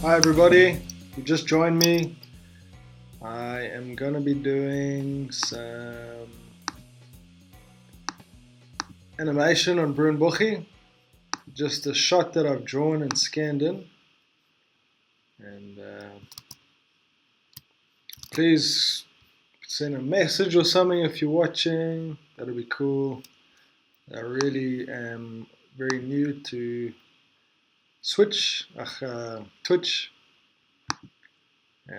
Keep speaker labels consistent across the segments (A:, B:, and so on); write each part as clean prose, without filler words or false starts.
A: Hi everybody, you just joined me. I am gonna be doing some animation on Bru Boegie, just a shot that I've drawn and scanned in. And please send a message or something if you're watching, that'll be cool. I really am very new to Twitch, and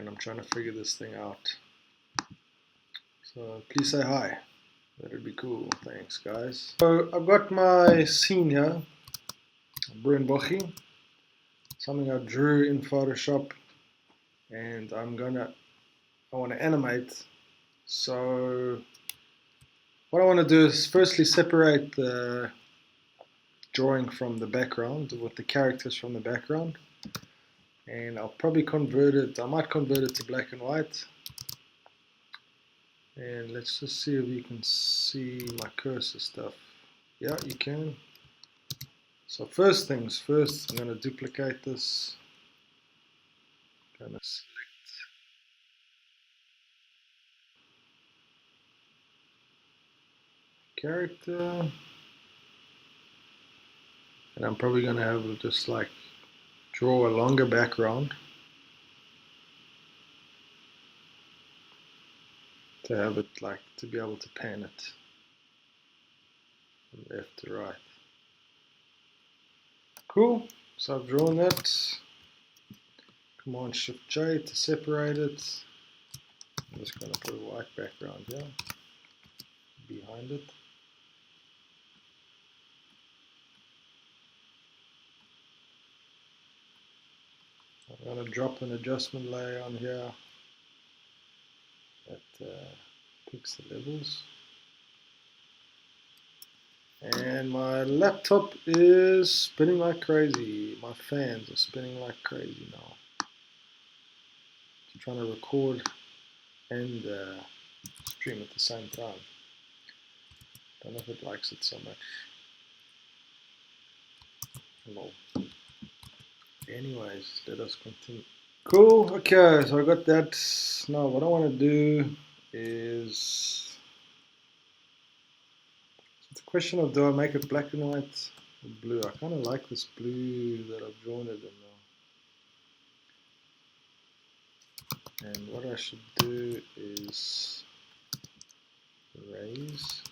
A: I'm trying to figure this thing out. So please say hi. That'd be cool. Thanks, guys. So I've got my scene here, Bru Boegie, something I drew in Photoshop, and I want to animate. So what I want to do is firstly separate the drawing from the background with the characters from the background, and I'll probably convert it. I might convert it to black and white. And let's just see if you can see my cursor stuff. Yeah, you can. So first things first, I'm going to duplicate this. Going to select character, and I'm probably going to have just like draw a longer background to have it like to be able to pan it from left to right. Cool. So I've drawn that. Command Shift J to separate it. I'm just going to put a white background here behind it. I'm going to drop an adjustment layer on here that picks the levels. And my laptop is spinning like crazy. My fans are spinning like crazy now. I'm trying to record and stream at the same time. Don't know if it likes it so much. Lol. Anyways, let us continue. Cool, okay, so I got that. Now what I want to do is, it's a question of, do I make it black and white or blue? I kind of like this blue that I've drawn it in now. And what I should do is erase.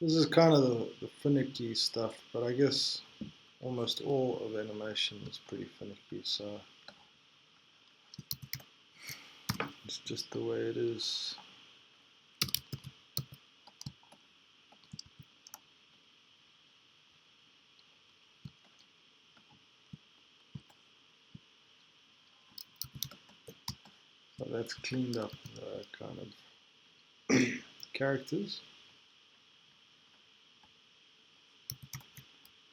A: This is kind of the finicky stuff, but I guess almost all of animation is pretty finicky, so it's just the way it is. So that's cleaned up kind of characters.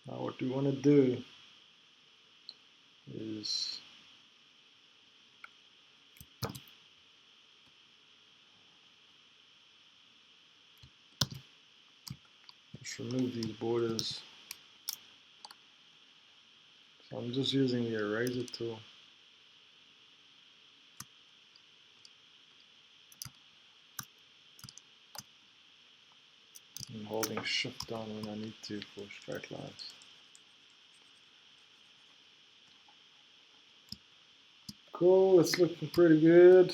A: Now what we want to do is just remove these borders. So I'm just using the eraser tool. I'm holding shift down when I need to for straight lines. Cool, it's looking pretty good.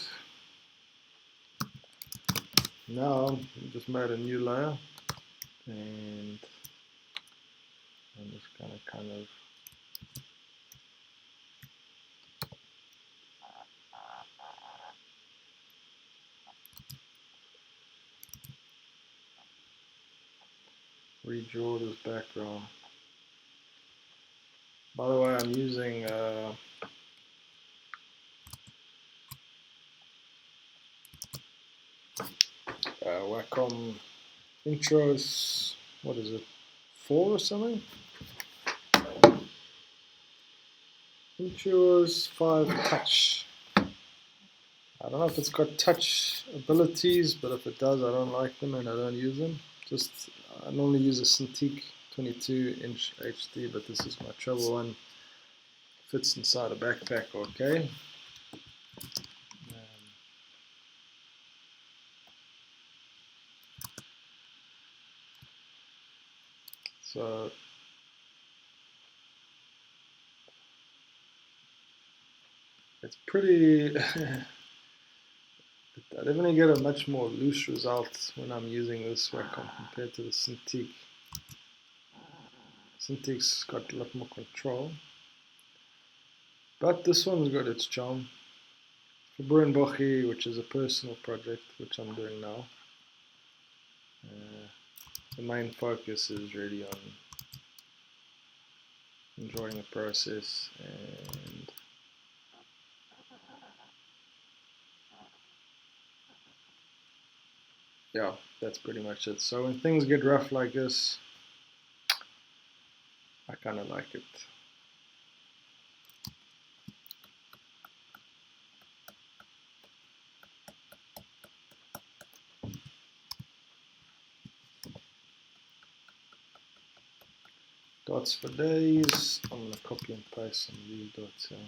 A: Now I just made a new layer, and I'm just gonna kind of redraw this background. By the way, I'm using Wacom Intros, what is it, 4 or something? Intros 5 Touch. I don't know if it's got touch abilities, but if it does, I don't like them and I don't use them. I normally use a Cintiq 22-inch HD, but this is my travel one. fits inside a backpack, okay. So it's pretty, I definitely get a much more loose result when I'm using this Wacom compared to the Cintiq. Cintiq's got a lot more control, but this one's got its charm. For Bru Boegie, which is a personal project, which I'm doing now, the main focus is really on enjoying the process, and yeah, that's pretty much it. So when things get rough like this, I kind of like it. Dots for days. I'm going to copy and paste some of these dots here.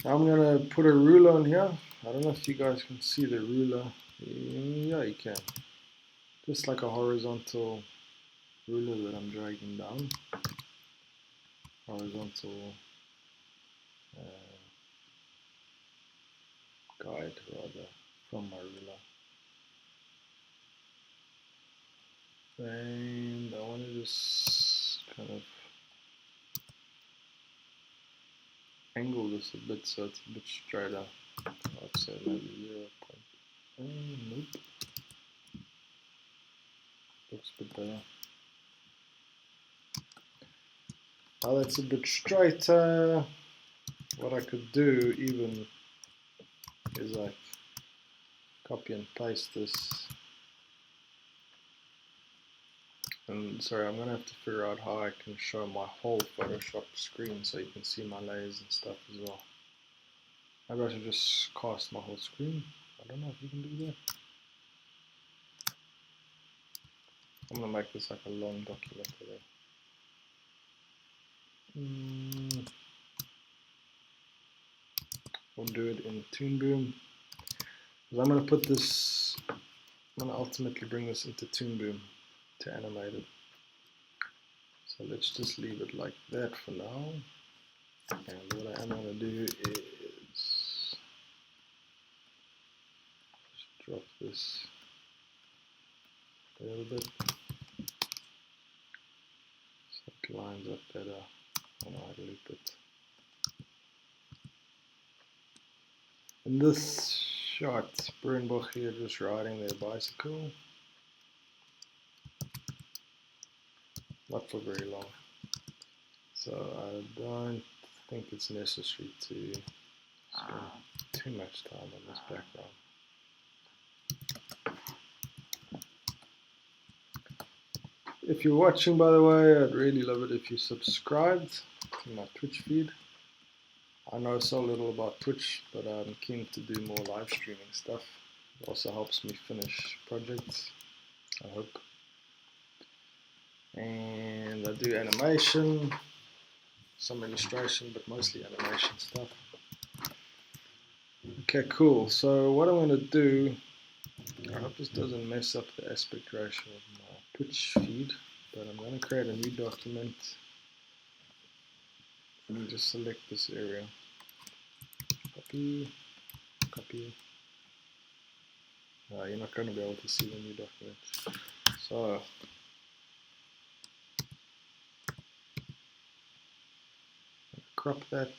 A: Now I'm going to put a ruler on here. I don't know if you guys can see the ruler. Yeah, you can. Just like a horizontal ruler that I'm dragging down. Horizontal guide rather from my ruler. And I want to just kind of angle this a bit so it's a bit straighter. I'd say maybe 0. Nope. Looks a bit better. Now that's a bit straighter. What I could do even is like copy and paste this. And sorry, I'm gonna have to figure out how I can show my whole Photoshop screen so you can see my layers and stuff as well. Maybe I should just cast my whole screen. I don't know if you can do that. I'm gonna make this like a long document today. We'll do it in Toon Boom. I'm gonna put this, I'm gonna ultimately bring this into Toon Boom to animate it. So let's just leave it like that for now. And what I am gonna do is just drop this a little bit so it lines up better. I don't know how to loop it. In this shot, Bru Boegie are just riding their bicycle. Not for very long. So I don't think it's necessary to spend too much time on this background. If you're watching, by the way, I'd really love it if you subscribed to my Twitch feed. I know so little about Twitch, but I'm keen to do more live streaming stuff. It also helps me finish projects, I hope. And I do animation, some illustration, but mostly animation stuff. Okay, cool. So what I'm going to do, I hope this doesn't mess up the aspect ratio of my Twitch feed, but I'm going to create a new document. Let me just select this area. Copy, copy. You're not going to be able to see the new document. So crop that.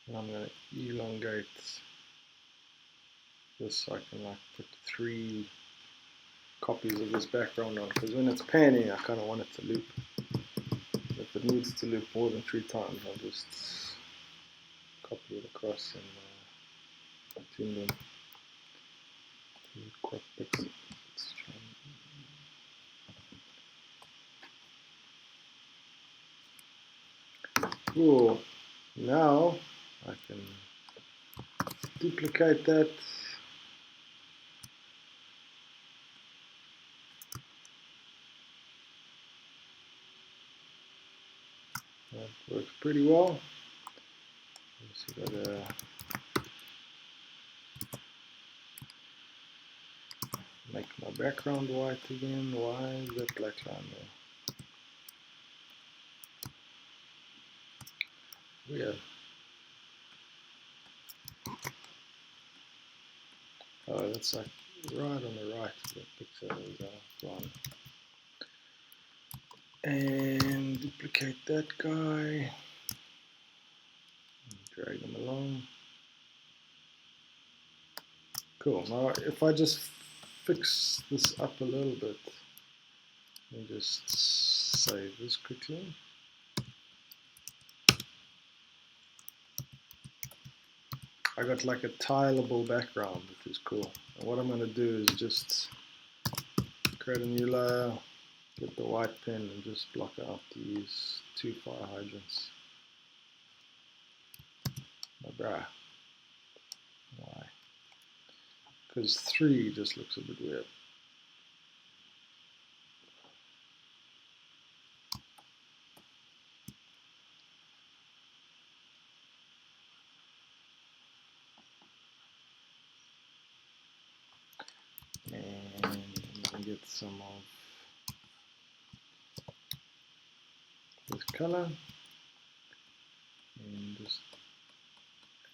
A: And I'm going to elongate this so I can like put 3 copies of this background on, because when it's panning I kind of want it to loop. If it needs to loop more than 3 times, I'll just copy it across and tune them to crop pixels. Cool. Now I can duplicate that. That works pretty well. Just gotta make my background white again. Why is that black line there? Weird. Oh, that's like right on the right of the picture. One. And duplicate that guy. Drag him along. Cool. Now, if I just fix this up a little bit, let me just save this quickly. I got like a tileable background, which is cool. And what I'm going to do is just create a new layer, get the white pen, and just block out these 2 fire hydrants. Oh, bruh. Why? Because 3 just looks a bit weird. And I'm going to get some of this color and just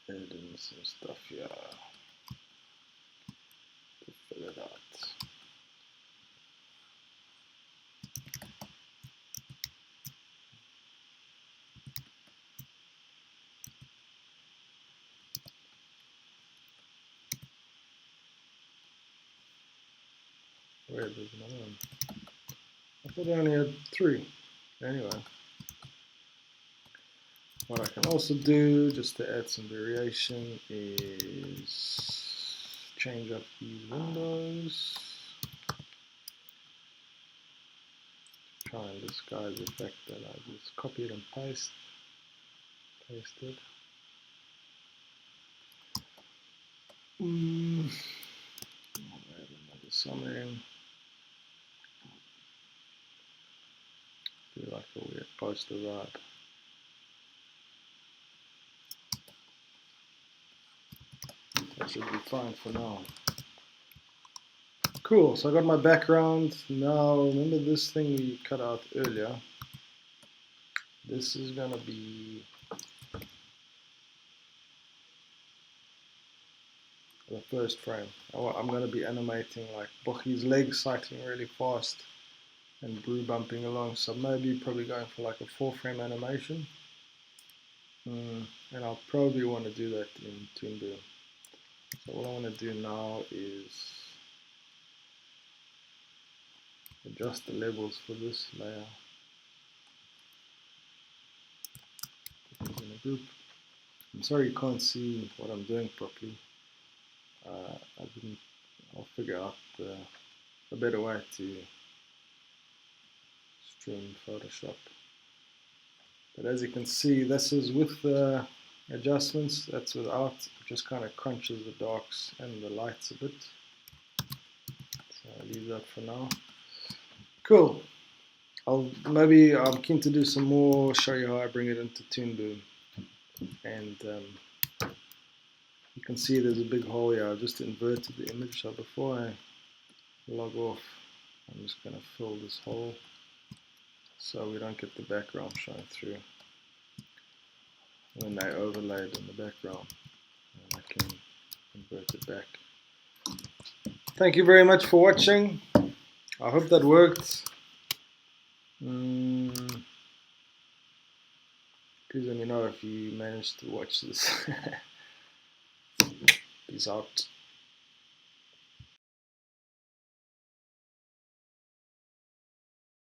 A: add in some stuff here to fill it out. Where there's another one? I thought I only had 3. Anyway, what I can also do, just to add some variation, is change up these windows. Try and disguise the fact that I just copied and pasted. I'll add another summary. Do like a weird poster vibe. That should be fine for now. Cool, so I got my background. Now, remember this thing we cut out earlier? This is gonna be the first frame. I'm gonna be animating like Boegie's legs cycling really fast and Bru bumping along, so maybe probably going for like a 4-frame animation. And I'll probably want to do that in Toonboo. So what I want to do now is adjust the levels for this layer. Put these in a group. I'm sorry you can't see what I'm doing properly. I'll figure out a better way to stream Photoshop. But as you can see, this is with the adjustments, that's without. It just kind of crunches the darks and the lights a bit. So I'll leave that for now. Cool. I'm keen to do some more, show you how I bring it into Toonboo. And you can see there's a big hole here. I've just inverted the image, so before I log off, I'm just going to fill this hole so we don't get the background showing through when they overlaid in the background. And I can invert it back. Thank you very much for watching. I hope that worked. Please let me know if you managed to watch this. Peace out.